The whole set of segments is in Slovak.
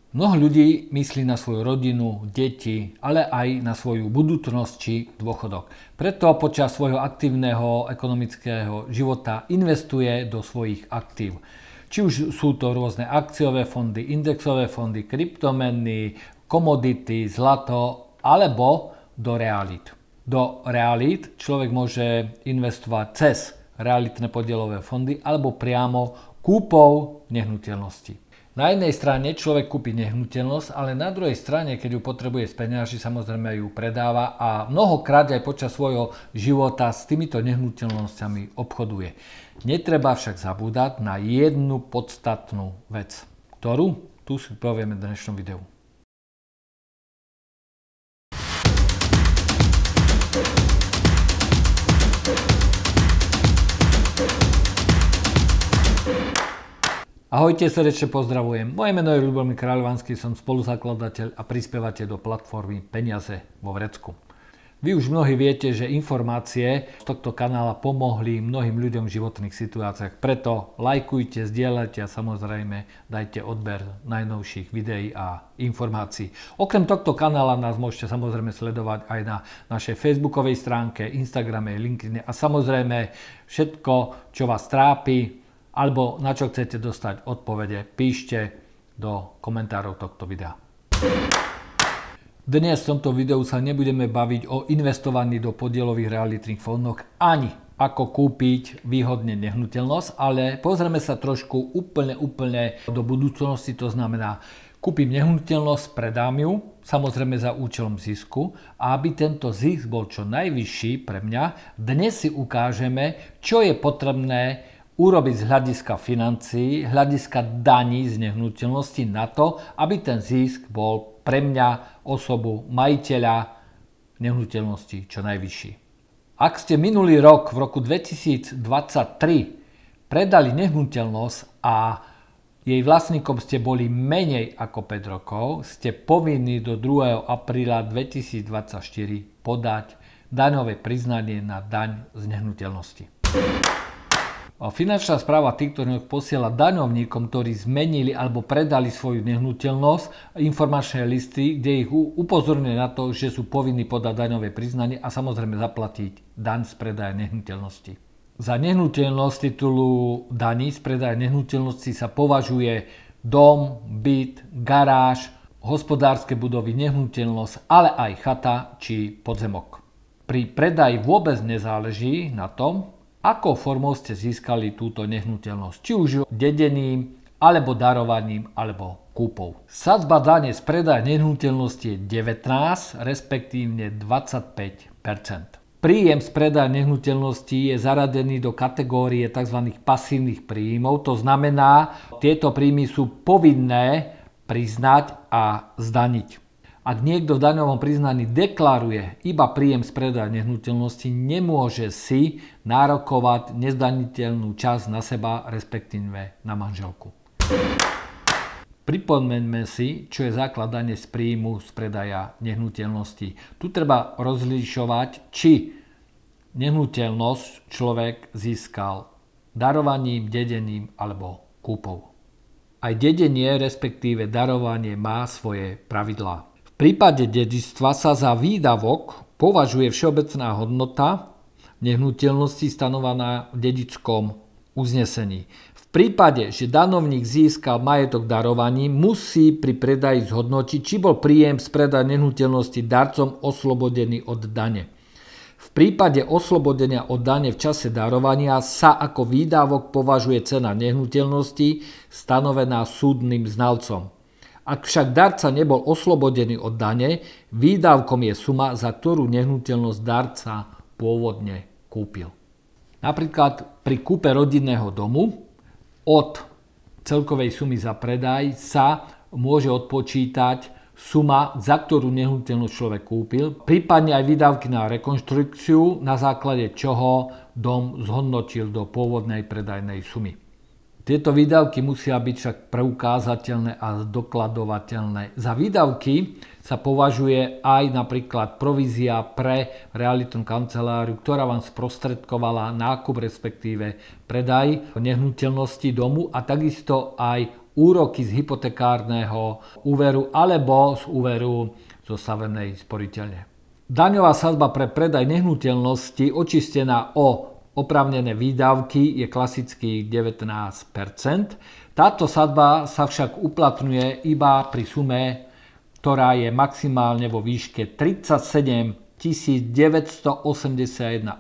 Mnoho ľudí myslí na svoju rodinu, deti, ale aj na svoju budúcnosť či dôchodok. Preto počas svojho aktívneho ekonomického života investuje do svojich aktív. Či už sú to rôzne akciové fondy, indexové fondy, kryptomeny, komodity, zlato alebo do realít. Do realít človek môže investovať cez realitné podielové fondy alebo priamo kúpou nehnuteľnosti. Na jednej strane človek kúpi nehnuteľnosť, ale na druhej strane, keď ju potrebuje z peňaží, samozrejme ju predáva a mnohokrát aj počas svojho života s týmito nehnuteľnosťami obchoduje. Netreba však zabúdať na jednu podstatnú vec, ktorú tu si povieme v dnešnom videu. Ahojte, srdečne pozdravujem. Moje meno je Ľubomír Kráľovanský, som spoluzakladateľ a prispievateľ do platformy Peniaze vo vrecku. Vy už mnohí viete, že informácie z tohto kanála pomohli mnohým ľuďom v životných situáciách. Preto lajkujte, zdieľajte a samozrejme dajte odber najnovších videí a informácií. Okrem tohto kanála nás môžete samozrejme sledovať aj na našej facebookovej stránke, Instagrame, LinkedIne a samozrejme všetko, čo vás trápi, alebo na čo chcete dostať odpovede, píšte do komentárov tohto videa. Dnes v tomto videu sa nebudeme baviť o investovaní do podielových realitných fondoch ani ako kúpiť výhodne nehnuteľnosť, ale pozrieme sa trošku úplne do budúcnosti, to znamená kúpim nehnuteľnosť, predám ju, samozrejme za účelom zisku a aby tento zisk bol čo najvyšší pre mňa, dnes si ukážeme, čo je potrebné urobiť z hľadiska financií, hľadiska daní z nehnuteľnosti na to, aby ten zisk bol pre mňa, osobu, majiteľa nehnuteľnosti čo najvyšší. Ak ste minulý rok, v roku 2023, predali nehnuteľnosť a jej vlastníkom ste boli menej ako 5 rokov, ste povinní do 2. apríla 2024 podať daňové priznanie na daň z nehnuteľnosti. Finančná správa týchto posiela daňovníkom, ktorí zmenili alebo predali svoju nehnuteľnosť, informačné listy, kde ich upozorňuje na to, že sú povinní podať daňové priznanie a samozrejme zaplatiť daň z predaja nehnuteľnosti. Za nehnuteľnosť titulu daní z predaja nehnuteľnosti sa považuje dom, byt, garáž, hospodárske budovy, nehnuteľnosť, ale aj chata či podzemok. Pri predaji vôbec nezáleží na tom, akou formou ste získali túto nehnuteľnosť, či už dedením, alebo darovaním, alebo kúpou. Sadzba dane z predaja nehnuteľnosti je 19, respektívne 25%. Príjem z predaja nehnuteľnosti je zaradený do kategórie tzv. Pasívnych príjmov, to znamená, tieto príjmy sú povinné priznať a zdaniť. Ak niekto v daňovom priznaní deklaruje iba príjem z predaja nehnuteľnosti, nemôže si nárokovať nezdaniteľnú časť na seba, respektíve na manželku. Pripomeňme si, čo je základ dane z príjmu z predaja nehnuteľnosti. Tu treba rozlišovať, či nehnuteľnosť človek získal darovaním, dedením alebo kúpou. Aj dedenie, respektíve darovanie má svoje pravidlá. V prípade dedičstva sa za výdavok považuje všeobecná hodnota nehnuteľnosti stanovená v dedičskom uznesení. V prípade, že danovník získal majetok darovaním, musí pri predaji zhodnotiť, či bol príjem z predaja nehnuteľnosti darcom oslobodený od dane. V prípade oslobodenia od dane v čase darovania sa ako výdavok považuje cena nehnuteľnosti stanovená súdnym znalcom. Ak však darca nebol oslobodený od dane, výdavkom je suma, za ktorú nehnuteľnosť darca pôvodne kúpil. Napríklad pri kúpe rodinného domu od celkovej sumy za predaj sa môže odpočítať suma, za ktorú nehnuteľnosť človek kúpil, prípadne aj výdavky na rekonštrukciu, na základe čoho dom zhodnotil do pôvodnej predajnej sumy. Tieto výdavky musia byť však preukázateľné a dokladovateľné. Za výdavky sa považuje aj napríklad provízia pre realitnú kanceláriu, ktorá vám sprostredkovala nákup, respektíve predaj nehnuteľnosti domu a takisto aj úroky z hypotekárneho úveru alebo z úveru zo stavebnej sporiteľne. Daňová sadzba pre predaj nehnuteľnosti očistená o oprávnené výdavky je klasicky 19%. Táto sadzba sa však uplatňuje iba pri sume, ktorá je maximálne vo výške 37 981,94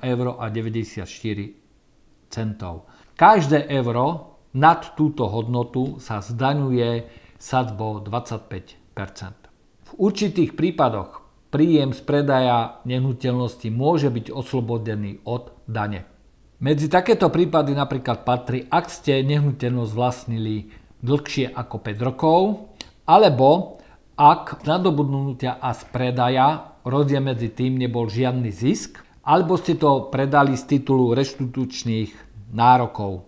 €. Každé euro nad túto hodnotu sa zdaňuje sadzbou 25%. V určitých prípadoch príjem z predaja nehnuteľnosti môže byť oslobodený od dane. Medzi takéto prípady napríklad patrí, ak ste nehnuteľnosť vlastnili dlhšie ako 5 rokov, alebo ak z nadobudnutia a z predaja rozdiel medzi tým nebol žiadny zisk, alebo ste to predali z titulu reštitučných nárokov.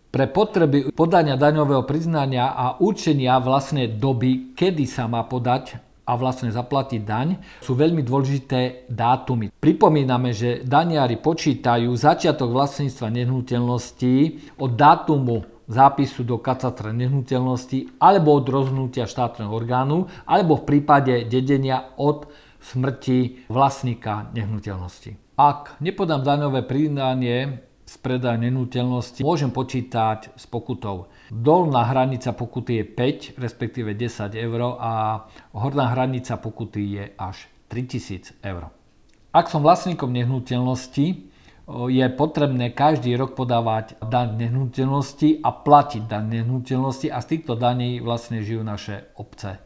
Pre potreby podania daňového priznania a určenia vlastnej doby, kedy sa má podať a vlastne zaplatiť daň, sú veľmi dôležité dátumy. Pripomíname, že daniari počítajú začiatok vlastníctva nehnuteľností od dátumu zápisu do katastra nehnuteľností alebo od rozhodnutia štátneho orgánu, alebo v prípade dedenia od smrti vlastníka nehnuteľnosti. Ak nepodám daňové priznanie z predaja nehnuteľnosti, môžem počítať s pokutou. Dolná hranica pokuty je 5, respektíve 10 € a horná hranica pokuty je až 3000 €. Ak som vlastníkom nehnuteľnosti, je potrebné každý rok podávať daň nehnuteľnosti a platiť daň nehnuteľnosti a z týchto daní vlastne žijú naše obce.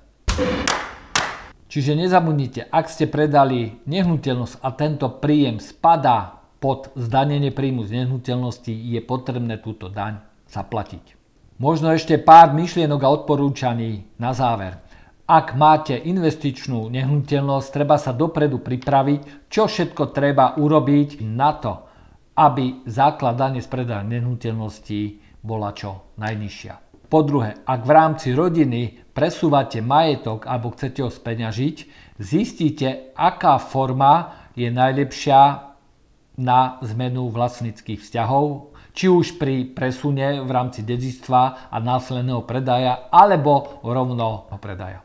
Čiže nezabudnite, ak ste predali nehnuteľnosť a tento príjem spadá pod zdanenie príjmu z nehnuteľnosti, je potrebné túto daň zaplatiť. Možno ešte pár myšlienok a odporúčaní na záver. Ak máte investičnú nehnuteľnosť, treba sa dopredu pripraviť, čo všetko treba urobiť na to, aby základ dane z predaja nehnuteľnosti bola čo najnižšia. Po druhé, ak v rámci rodiny presúvate majetok alebo chcete ho speňažiť, zistíte, aká forma je najlepšia na zmenu vlastníckych vzťahov, či už pri presune v rámci dedičstva a následného predaja, alebo rovno predaja.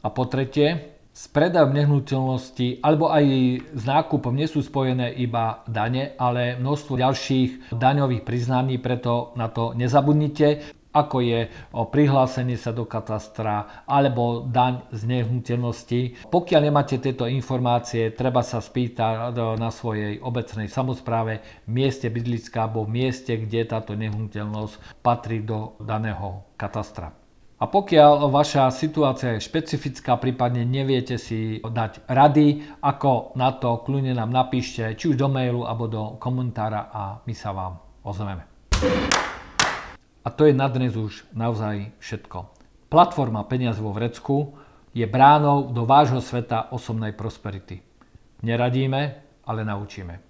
A po tretie, s predajom nehnuteľnosti alebo aj s nákupom nie sú spojené iba dane, ale množstvo ďalších daňových priznaní, preto na to nezabudnite, ako je prihlásenie sa do katastra alebo daň z nehnuteľnosti. Pokiaľ nemáte tieto informácie, treba sa spýtať na svojej obecnej samospráve, mieste bydliska alebo mieste, kde táto nehnuteľnosť patrí do daného katastra. A pokiaľ vaša situácia je špecifická, prípadne neviete si dať rady, ako na to, kľudne nám napíšte, či už do mailu alebo do komentára a my sa vám ozveme. A to je na dnes už naozaj všetko. Platforma Peniaz vo vrecku je bránou do vášho sveta osobnej prosperity. Neradíme, ale naučíme.